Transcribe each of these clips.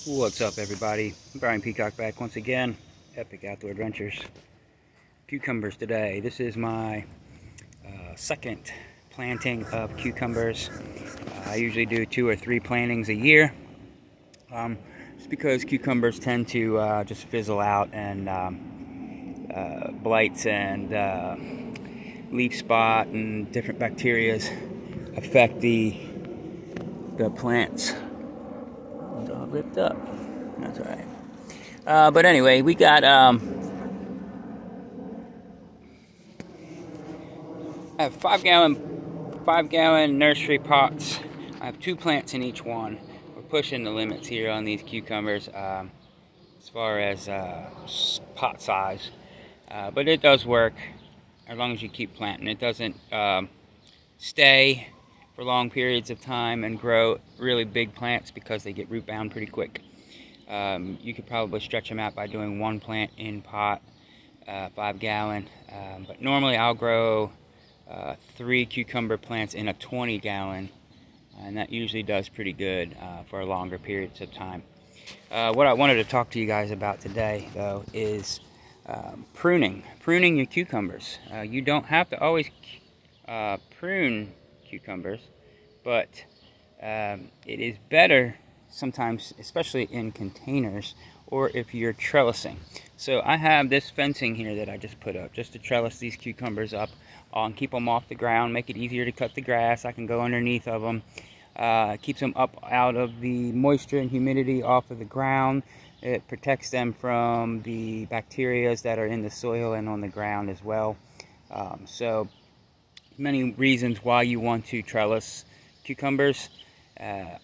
What's up, everybody? Brian Peacock back once again. Epic Outdoor Adventures. Cucumbers today. This is my second planting of cucumbers. I usually do 2 or 3 plantings a year. Just because cucumbers tend to just fizzle out, and blights and leaf spot and different bacterias affect the plants. It's all ripped up. That's all right. But anyway, we got I have 5-gallon nursery pots. I have 2 plants in each one. We're pushing the limits here on these cucumbers as far as pot size, but it does work as long as you keep planting. It doesn't stay for long periods of time and grow really big plants because they get root bound pretty quick. You could probably stretch them out by doing 1 plant in pot, 5-gallon, but normally I'll grow 3 cucumber plants in a 20-gallon, and that usually does pretty good for longer periods of time. What I wanted to talk to you guys about today, though, is pruning your cucumbers. You don't have to always prune cucumbers, but it is better sometimes, especially in containers or if you're trellising. So I have this fencing here that I just put up just to trellis these cucumbers up and keep them off the ground, make it easier to cut the grass. I can go underneath of them. Keeps them up out of the moisture and humidity off of the ground. It protects them from the bacteria that are in the soil and on the ground as well. So many reasons why you want to trellis cucumbers.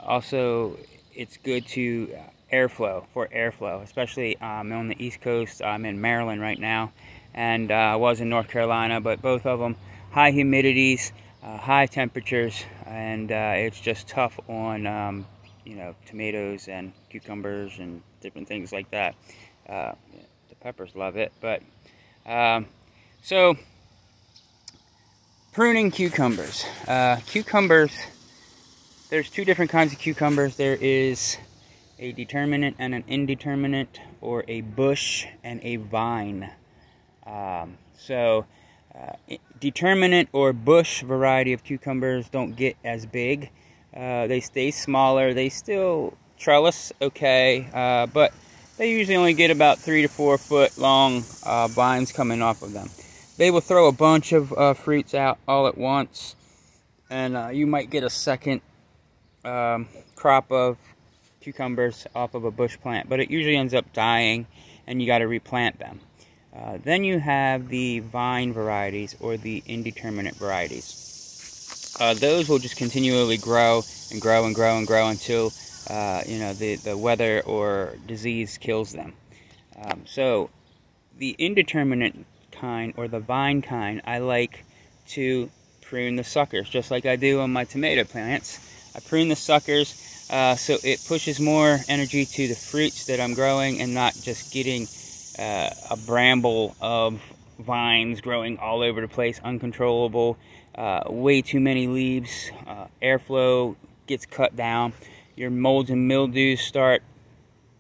Also, it's good to airflow, especially on the East Coast. I'm in Maryland right now, and I was in North Carolina, but both of them high humidities, high temperatures, and it's just tough on tomatoes and cucumbers and different things like that. The peppers love it, but so pruning cucumbers. Cucumbers, there's 2 different kinds of cucumbers. There is a determinate and an indeterminate, or a bush and a vine. Determinate or bush variety of cucumbers don't get as big. They stay smaller. They still trellis okay, but they usually only get about 3 to 4 foot long vines coming off of them. They will throw a bunch of fruits out all at once, and you might get a second crop of cucumbers off of a bush plant, but it usually ends up dying, and you got to replant them. Then you have the vine varieties, or the indeterminate varieties. Those will just continually grow and grow and grow and grow until the weather or disease kills them. So the indeterminate kind, or the vine kind, I like to prune the suckers, just like I do on my tomato plants. I prune the suckers so it pushes more energy to the fruits that I'm growing, and not just getting a bramble of vines growing all over the place, uncontrollable, way too many leaves, airflow gets cut down, your molds and mildews start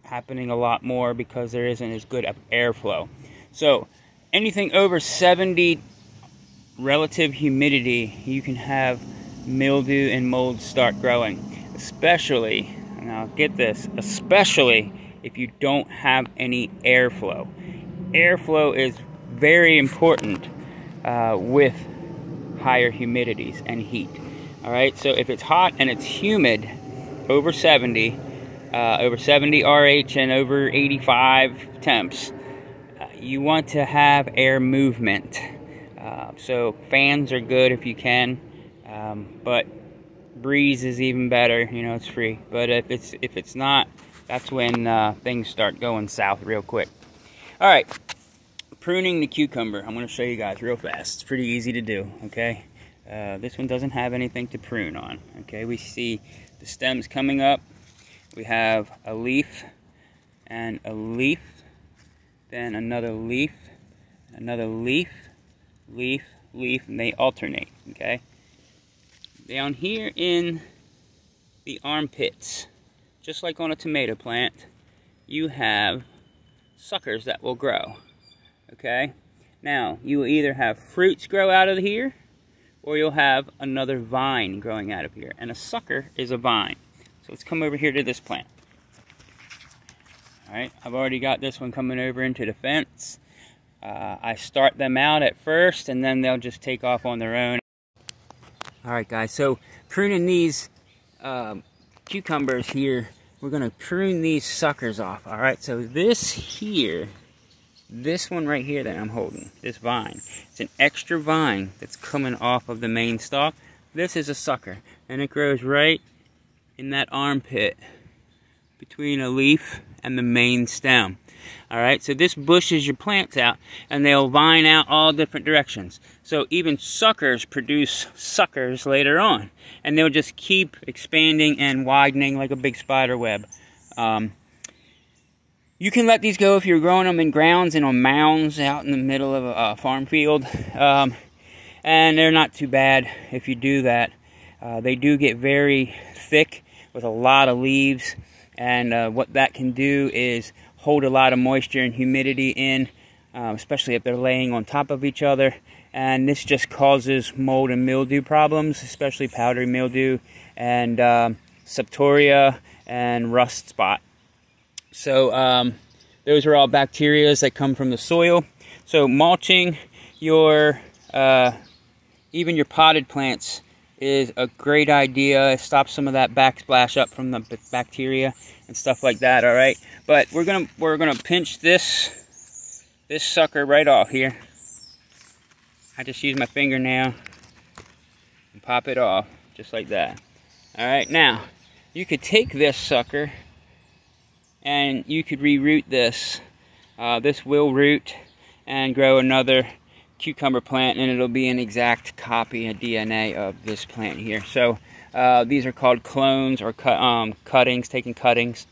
happening a lot more because there isn't as good of airflow. So anything over 70 relative humidity, you can have mildew and mold start growing, especially, now get this, especially if you don't have any airflow. Airflow is very important with higher humidities and heat. All right, so if it's hot and it's humid, over 70 RH and over 85 temps, you want to have air movement. So fans are good if you can, but breeze is even better. It's free. But if it's not, that's when things start going south real quick. All right, pruning the cucumber. I'm going to show you guys real fast. It's pretty easy to do. Okay, this one doesn't have anything to prune on. Okay, we see the stems coming up. We have a leaf and a leaf, then another leaf, another leaf, leaf, leaf, and they alternate. Okay, down here in the armpits, just like on a tomato plant, you have suckers that will grow. Okay? Now, you will either have fruits grow out of here, or you'll have another vine growing out of here. And a sucker is a vine. So let's come over here to this plant. Alright, I've already got this one coming over into the fence. I start them out at first, and then they'll just take off on their own. Alright guys, so pruning these cucumbers here, we're going to prune these suckers off. Alright, so this here, this one right here that I'm holding, this vine, it's an extra vine that's coming off of the main stalk. This is a sucker, and it grows right in that armpit between a leaf and the main stem. Alright, so this bushes your plants out, and they'll vine out all different directions. So even suckers produce suckers later on, and they'll just keep expanding and widening like a big spider web. You can let these go if you're growing them in grounds and on mounds out in the middle of a farm field. And they're not too bad if you do that. They do get very thick with a lot of leaves. And what that can do is hold a lot of moisture and humidity in, especially if they're laying on top of each other. And this just causes mold and mildew problems, especially powdery mildew and septoria and rust spot. So those are all bacteria that come from the soil. So mulching your even your potted plants is a great idea. It stops some of that backsplash up from the bacteria and stuff like that. All right, but we're gonna pinch this sucker right off here. I just use my fingernail and pop it off just like that. All right, now you could take this sucker and you could reroot this. This will root and grow another cucumber plant, and it'll be an exact copy of DNA of this plant here. So these are called clones or cuttings, taking cuttings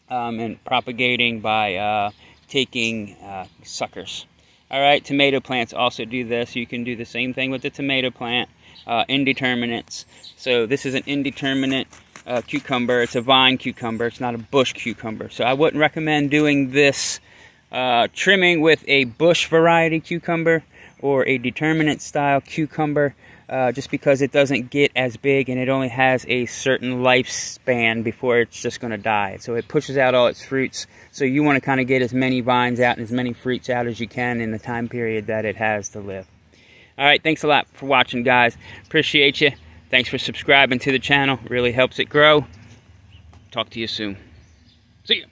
and propagating by taking suckers. All right, tomato plants also do this. You can do the same thing with the tomato plant. Indeterminates. So this is an indeterminate cucumber. It's a vine cucumber. It's not a bush cucumber. So I wouldn't recommend doing this trimming with a bush variety cucumber or a determinate style cucumber, just because it doesn't get as big and it only has a certain lifespan before it's just going to die. So it pushes out all its fruits. So you want to kind of get as many vines out and as many fruits out as you can in the time period that it has to live. All right, thanks a lot for watching, guys. Appreciate you. Thanks for subscribing to the channel. Really helps it grow. Talk to you soon. See ya.